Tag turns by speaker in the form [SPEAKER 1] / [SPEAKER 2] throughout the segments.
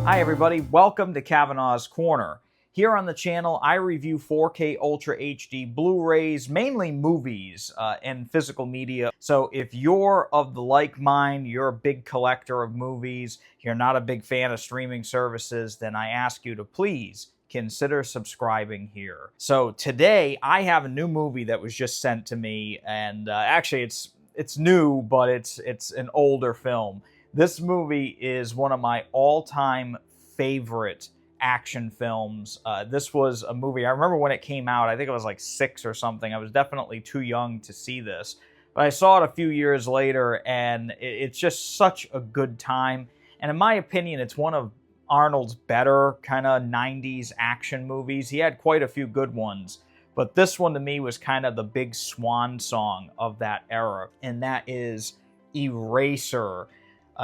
[SPEAKER 1] Hi everybody, welcome to Kavanaugh's Corner. Here on the channel, I review 4K Ultra HD Blu-rays, mainly movies and physical media. So if you're of the like mind, you're a big collector of movies, you're not a big fan of streaming services, then I ask you to please consider subscribing here. So today, I have a new movie that was just sent to me, and actually it's new, but it's an older film. This movie is one of my all-time favorite action films. This was a movie, I remember when it came out, I think it was like 6 or something. I was definitely too young to see this. But I saw it a few years later, and it's just such a good time. And in my opinion, it's one of Arnold's better kind of 90s action movies. He had quite a few good ones. But this one to me was kind of the big swan song of that era. And that is Eraser.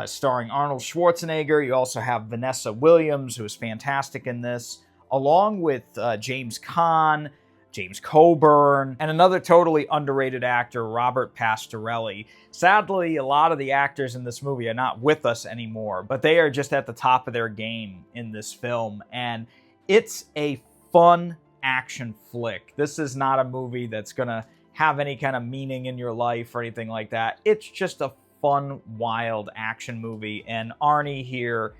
[SPEAKER 1] Starring Arnold Schwarzenegger. You also have Vanessa Williams, who is fantastic in this, along with James Caan, James Coburn, and another totally underrated actor, Robert Pastorelli. Sadly, a lot of the actors in this movie are not with us anymore, but they are just at the top of their game in this film, and it's a fun action flick. This is not a movie that's gonna have any kind of meaning in your life or anything like that. It's just a fun, wild action movie, and Arnie here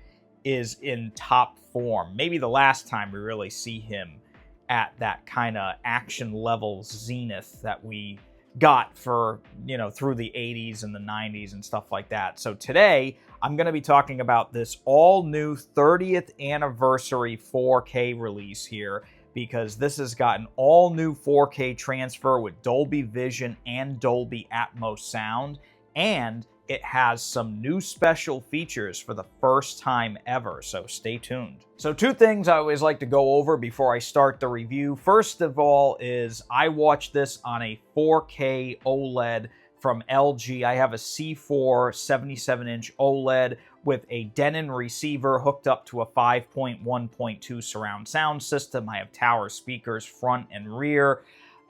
[SPEAKER 1] is in top form. Maybe the last time we really see him at that kind of action level zenith that we got for, you know, through the 80s and the 90s and stuff like that. So today, I'm going to be talking about this all-new 30th anniversary 4K release here, because this has got an all-new 4K transfer with Dolby Vision and Dolby Atmos sound, and it has some new special features for the first time ever, so stay tuned. So 2 things I always like to go over before I start the review. First of all is I watched this on a 4K OLED from LG. I have a C4 77-inch OLED with a Denon receiver hooked up to a 5.1.2 surround sound system. I have tower speakers front and rear,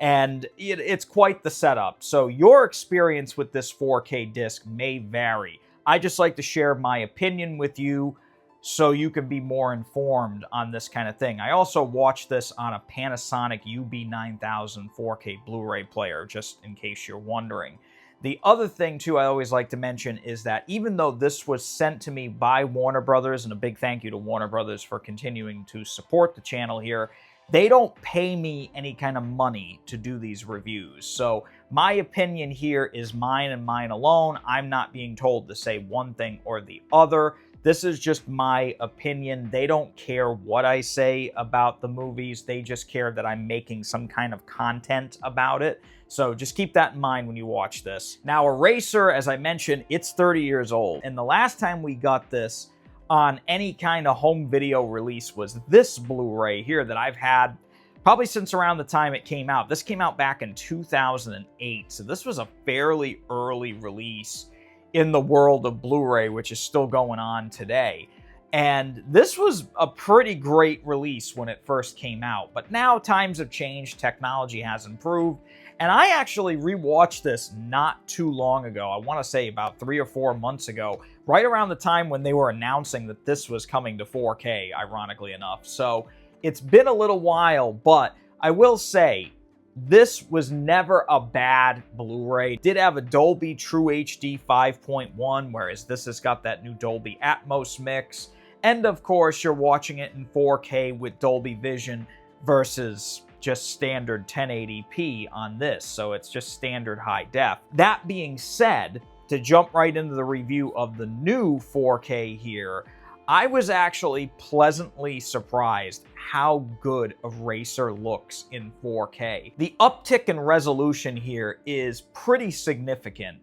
[SPEAKER 1] and it's quite the setup. So your experience with this 4K disc may vary. I just like to share my opinion with you so you can be more informed on this kind of thing. I also watched this on a Panasonic UB9000 4K Blu-ray player, just in case you're wondering. The other thing, too, I always like to mention is that even though this was sent to me by Warner Brothers, and a big thank you to Warner Brothers for continuing to support the channel here, they don't pay me any kind of money to do these reviews. So my opinion here is mine and mine alone. I'm not being told to say one thing or the other. This is just my opinion. They don't care what I say about the movies. They just care that I'm making some kind of content about it. So just keep that in mind when you watch this. Now, Eraser, as I mentioned, it's 30 years old. And the last time we got this on any kind of home video release was this Blu-ray here that I've had probably since around the time it came out. This came out back in 2008, so this was a fairly early release in the world of Blu-ray, which is still going on today. And this was a pretty great release when it first came out, but now times have changed, technology has improved, and I actually rewatched this not too long ago. I want to say about 3 or 4 months ago, right around the time when they were announcing that this was coming to 4K, ironically enough. So it's been a little while, but I will say this was never a bad Blu-ray. It did have a Dolby True HD 5.1, whereas this has got that new Dolby Atmos mix. And of course, you're watching it in 4K with Dolby Vision versus just standard 1080p on this, so it's just standard high def. That being said, to jump right into the review of the new 4K here, I was actually pleasantly surprised how good Eraser looks in 4K. The uptick in resolution here is pretty significant,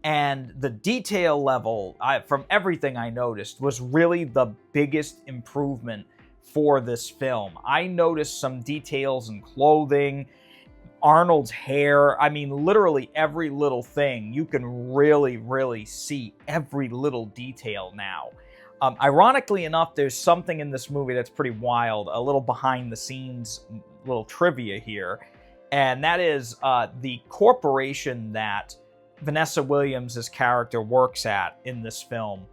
[SPEAKER 1] and the detail level, from everything I noticed, was really the biggest improvement for this film. I noticed some details in clothing, Arnold's hair. I mean, literally every little thing. You can really see every little detail now. Ironically enough, there's something in this movie that's pretty wild, a little behind the scenes little trivia here, and that is the corporation that Vanessa Williams' character works at in this film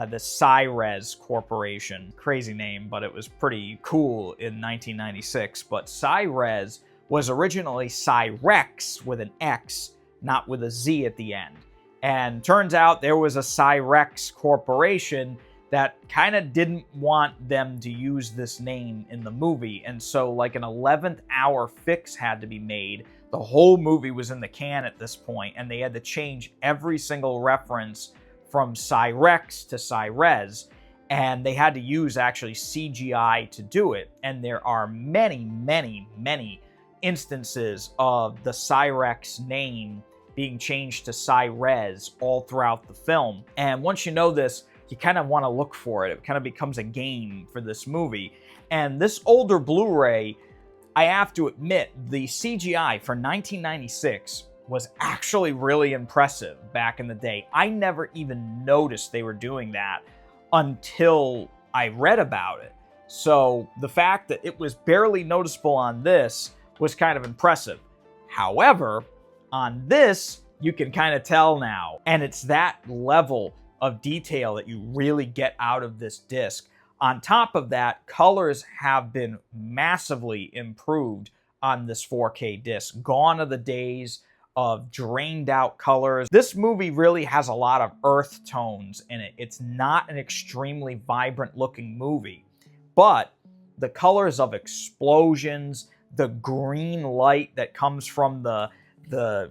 [SPEAKER 1] the Cyres Corporation. Crazy name, but it was pretty cool in 1996. But Cyres was originally Cyrex with an X, not with a Z at the end. And turns out there was a Cyrex Corporation that kind of didn't want them to use this name in the movie. And so like an 11th hour fix had to be made. The whole movie was in the can at this point, and they had to change every single reference from Cyrex to Cyres. And they had to use actually CGI to do it. And there are many, many, many instances of the Cyrex name being changed to Cyres all throughout the film. And once you know this, you kind of want to look for it. It kind of becomes a game for this movie. And this older Blu-ray, I have to admit, the CGI for 1996 was actually really impressive back in the day. I never even noticed they were doing that until I read about it. So the fact that it was barely noticeable on this was kind of impressive. However, on this, you can kind of tell now. And it's that level of detail that you really get out of this disc. On top of that, colors have been massively improved on this 4K disc. Gone are the days of drained out colors. This movie really has a lot of earth tones in it. It's not an extremely vibrant looking movie, but the colors of explosions, the green light that comes from the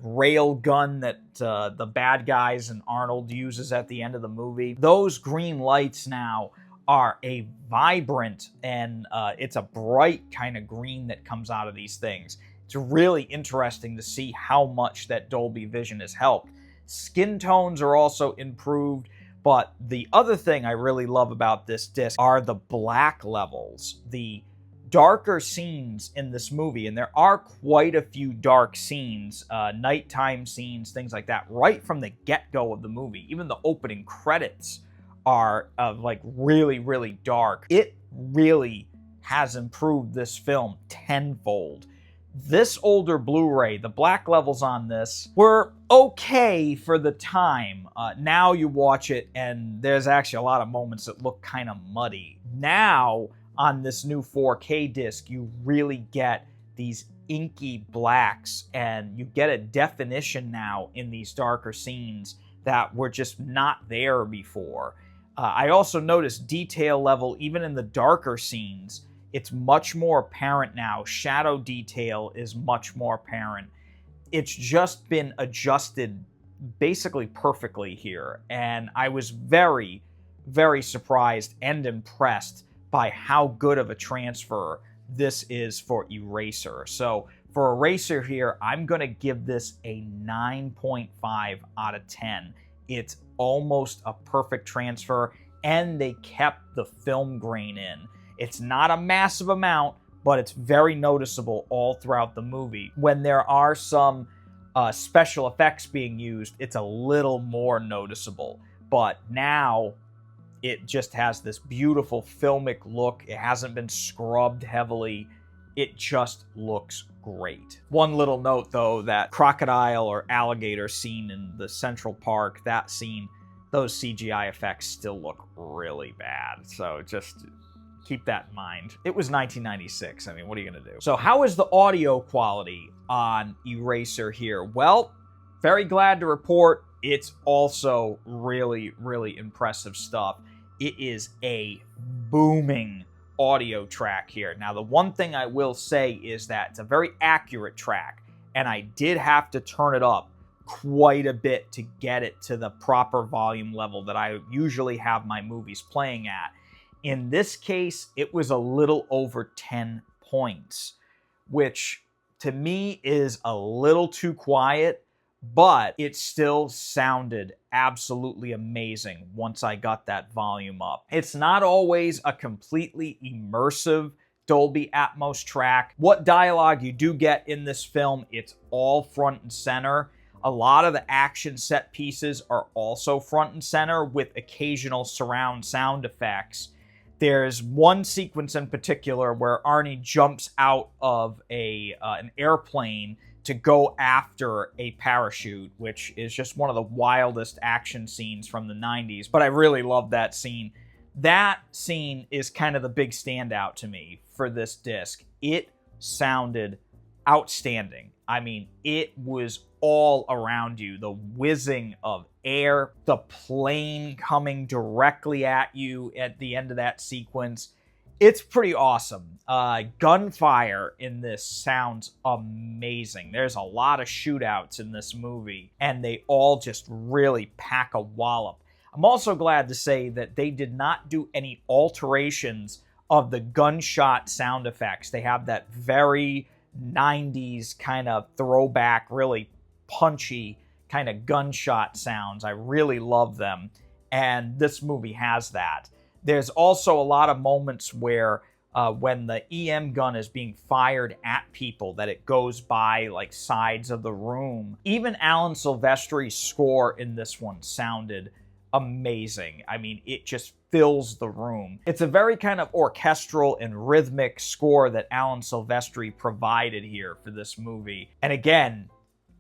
[SPEAKER 1] rail gun that the bad guys and Arnold uses at the end of the movie. Those green lights now are a vibrant and it's a bright kind of green that comes out of these things. It's really interesting to see how much that Dolby Vision has helped. Skin tones are also improved, but the other thing I really love about this disc are the black levels, the darker scenes in this movie, and there are quite a few dark scenes, nighttime scenes, things like that, right from the get-go of the movie. Even the opening credits are like really, really dark. It really has improved this film tenfold. This older Blu-ray, the black levels on this were okay for the time. Now you watch it and there's actually a lot of moments that look kind of muddy. Now, on this new 4K disc, you really get these inky blacks, and you get a definition now in these darker scenes that were just not there before. I also noticed detail level, even in the darker scenes, it's much more apparent now. Shadow detail is much more apparent. It's just been adjusted basically perfectly here, and I was very, very surprised and impressed by how good of a transfer this is for Eraser. So for Eraser here, I'm going to give this a 9.5 out of 10. It's almost a perfect transfer, and they kept the film grain in. It's not a massive amount, but it's very noticeable all throughout the movie. When there are some special effects being used, it's a little more noticeable. But now, it just has this beautiful filmic look. It hasn't been scrubbed heavily. It just looks great. One little note, though, that crocodile or alligator scene in the Central Park, that scene, those CGI effects still look really bad. So just keep that in mind. It was 1996. I mean, what are you going to do? So how is the audio quality on Eraser here? Well, very glad to report it's also really, really impressive stuff. It is a booming audio track here. Now, the one thing I will say is that it's a very accurate track, and I did have to turn it up quite a bit to get it to the proper volume level that I usually have my movies playing at. In this case, it was a little over 10 points, which to me is a little too quiet, but it still sounded absolutely amazing once I got that volume up. It's not always a completely immersive Dolby Atmos track. What dialogue you do get in this film, it's all front and center. A lot of the action set pieces are also front and center with occasional surround sound effects. There's one sequence in particular where Arnie jumps out of an airplane to go after a parachute, which is just one of the wildest action scenes from the 90s. But I really love that scene. That scene is kind of the big standout to me for this disc. It sounded outstanding. I mean, it was all around you. The whizzing of air, the plane coming directly at you at the end of that sequence. It's pretty awesome. Gunfire in this sounds amazing. There's a lot of shootouts in this movie, and they all just really pack a wallop. I'm also glad to say that they did not do any alterations of the gunshot sound effects. They have that very 90s kind of throwback, really punchy kind of gunshot sounds. I really love them, and this movie has that. There's also a lot of moments where when the EM gun is being fired at people, that it goes by like sides of the room. Even Alan Silvestri's score in this one sounded amazing. I mean, it just fills the room. It's a very kind of orchestral and rhythmic score that Alan Silvestri provided here for this movie. And again,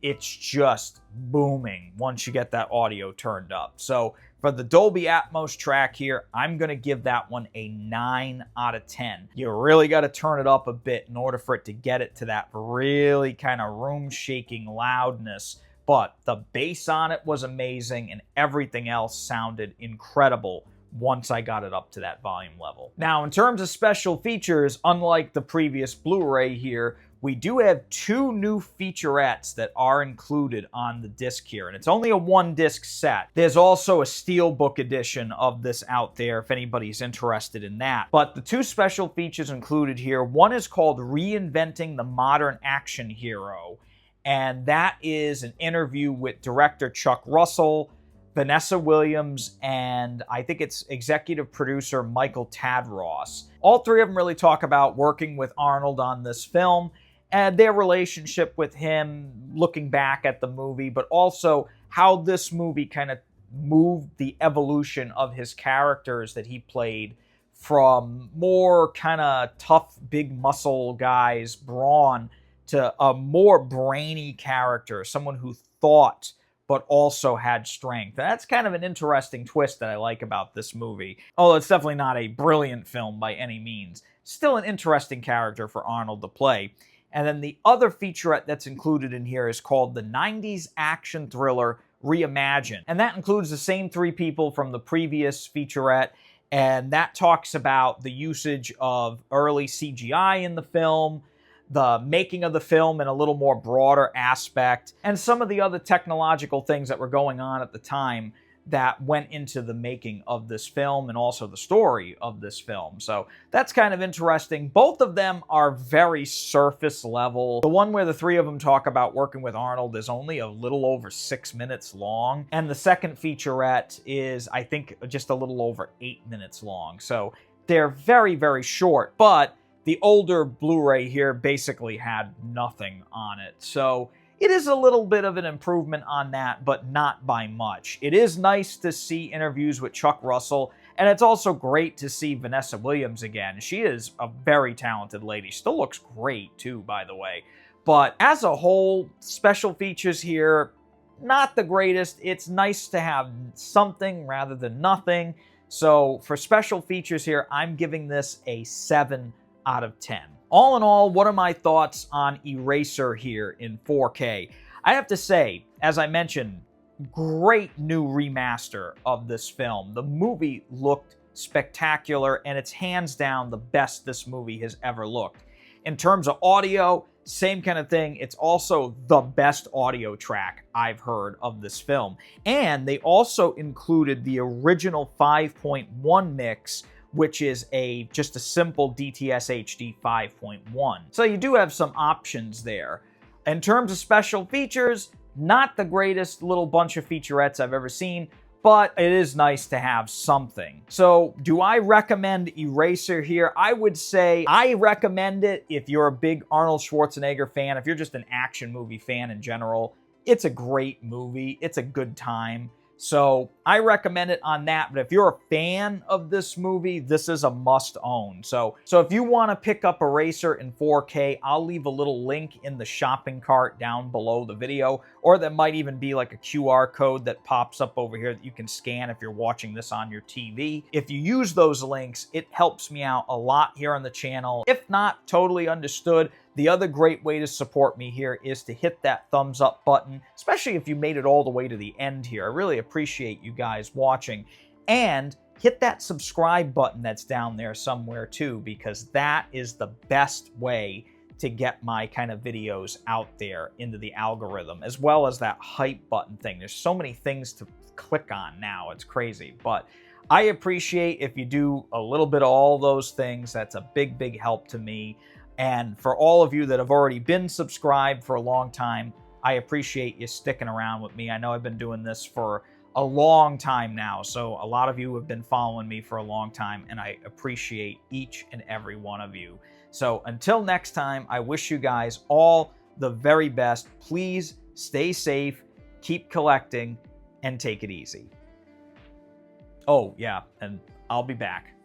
[SPEAKER 1] it's just booming once you get that audio turned up. So for the Dolby Atmos track here, I'm going to give that one a 9 out of 10. You really got to turn it up a bit in order for it to get it to that really kind of room-shaking loudness. But the bass on it was amazing, and everything else sounded incredible once I got it up to that volume level. Now, in terms of special features, unlike the previous Blu-ray here, we do have 2 new featurettes that are included on the disc here, and it's only a 1-disc set. There's also a Steelbook edition of this out there if anybody's interested in that. But the 2 special features included here, one is called Reinventing the Modern Action Hero, and that is an interview with director Chuck Russell, Vanessa Williams, and I think it's executive producer Michael Tadros. All 3 of them really talk about working with Arnold on this film and their relationship with him, looking back at the movie, but also how this movie kind of moved the evolution of his characters that he played from more kind of tough, big muscle guys, brawn, to a more brainy character, someone who thought but also had strength. And that's kind of an interesting twist that I like about this movie. Although it's definitely not a brilliant film by any means. Still an interesting character for Arnold to play. And then the other featurette that's included in here is called the 90s Action Thriller Reimagined. And that includes the same 3 people from the previous featurette. And that talks about the usage of early CGI in the film, the making of the film in a little more broader aspect, and some of the other technological things that were going on at the time that went into the making of this film and also the story of this film. So that's kind of interesting. Both of them are very surface level. The one where the 3 of them talk about working with Arnold is only a little over 6 minutes long. And the second featurette is, I think, just a little over 8 minutes long. So they're very, very short, but the older Blu-ray here basically had nothing on it. So it is a little bit of an improvement on that, but not by much. It is nice to see interviews with Chuck Russell, and it's also great to see Vanessa Williams again. She is a very talented lady. Still looks great, too, by the way. But as a whole, special features here, not the greatest. It's nice to have something rather than nothing. So for special features here, I'm giving this a 7 out of 10. All in all, what are my thoughts on Eraser here in 4K? I have to say, as I mentioned, great new remaster of this film. The movie looked spectacular, and it's hands down the best this movie has ever looked. In terms of audio, same kind of thing. It's also the best audio track I've heard of this film. And they also included the original 5.1 mix, which is just a simple DTS HD 5.1. So you do have some options there. In terms of special features, not the greatest little bunch of featurettes I've ever seen, but it is nice to have something. So do I recommend Eraser here? I would say I recommend it if you're a big Arnold Schwarzenegger fan, if you're just an action movie fan in general. It's a great movie. It's a good time. So I recommend it on that, but if you're a fan of this movie, this is a must own. So if you want to pick up Eraser in 4K, I'll leave a little link in the shopping cart down below the video, or that might even be like a QR code that pops up over here that you can scan if you're watching this on your TV. If you use those links, it helps me out a lot here on the channel. If not totally understood, the other great way to support me here is to hit that thumbs up button, especially if you made it all the way to the end here. I really appreciate you guys watching. And hit that subscribe button that's down there somewhere too, because that is the best way to get my kind of videos out there into the algorithm, as well as that hype button thing. There's so many things to click on now, it's crazy. But I appreciate if you do a little bit of all those things. That's a big, big help to me. And for all of you that have already been subscribed for a long time, I appreciate you sticking around with me. I know I've been doing this for a long time now, so a lot of you have been following me for a long time, and I appreciate each and every one of you. So until next time, I wish you guys all the very best. Please stay safe, keep collecting, and take it easy. Oh, yeah, and I'll be back.